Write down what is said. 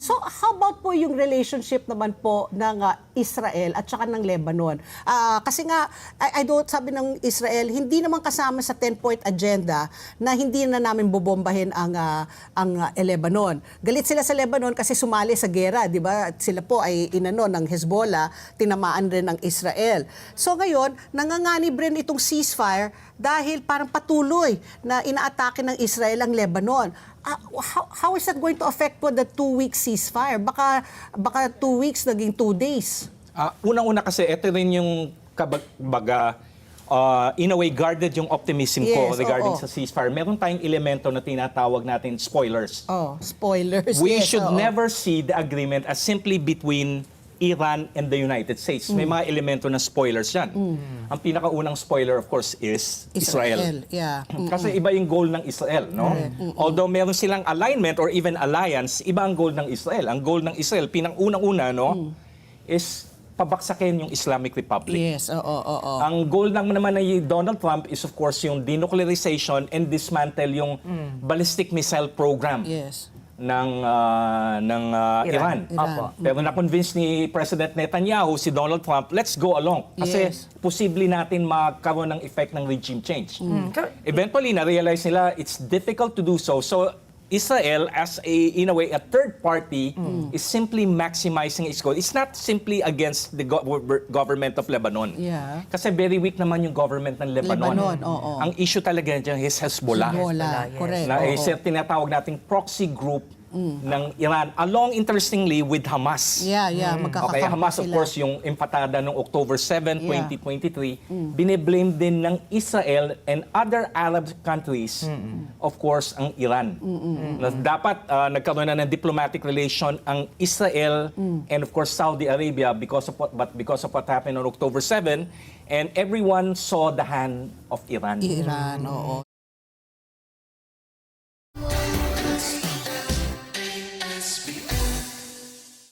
So how about po yung relationship naman po ng Israel at saka ng Lebanon? Kasi nga, sabi ng Israel, hindi naman kasama sa 10-point agenda na hindi na namin bobombahin ang Lebanon. Galit sila sa Lebanon kasi sumali sa gera, di ba? Sila po ay inano ng Hezbollah, tinamaan rin ng Israel. So ngayon, nanganganib rin itong ceasefire dahil parang patuloy na inaatake ng Israel ang Lebanon. How is that going to affect po the 2-week ceasefire? Baka 2 weeks naging 2 days. Unang-una kasi, ito rin yung in a way, guarded yung optimism ko regarding sa ceasefire. Meron tayong elemento na tinatawag natin spoilers. Spoilers. We should never see the agreement as simply between Iran and the United States. May mga elemento na spoilers yan. Ang pinakaunang spoiler, of course, is Israel. Yeah. Kasi iba yung goal ng Israel, no? Although meron silang alignment or even alliance, iba ang goal ng Israel. Ang goal ng Israel, pinang-unang-una, no, is pabaksakin yung Islamic Republic. Yes, Ang goal naman ni Donald Trump is, of course, yung denuclearization and dismantle yung ballistic missile program. Yes. ng Iran. Pero na-convince ni President Netanyahu, si Donald Trump, let's go along. Kasi posible natin magkaroon ng effect ng regime change. Eventually, na-realize nila it's difficult to do so. So, Israel, as in a way, a third party, is simply maximizing its goal. It's not simply against the government of Lebanon. Yeah. Kasi very weak naman yung government ng Lebanon. Ang issue talaga dyan is Hezbollah. Correct. Na tinatawag nating proxy group ng Iran, along interestingly with Hamas. Magkakakampi Hamas, of course, yung empatada noong October 7, 2023, biniblame din ng Israel and other Arab countries, of course, ang Iran. Na dapat nagkaroon na ng diplomatic relation ang Israel and of course Saudi Arabia because of what happened on October 7, and everyone saw the hand of Iran. Oo.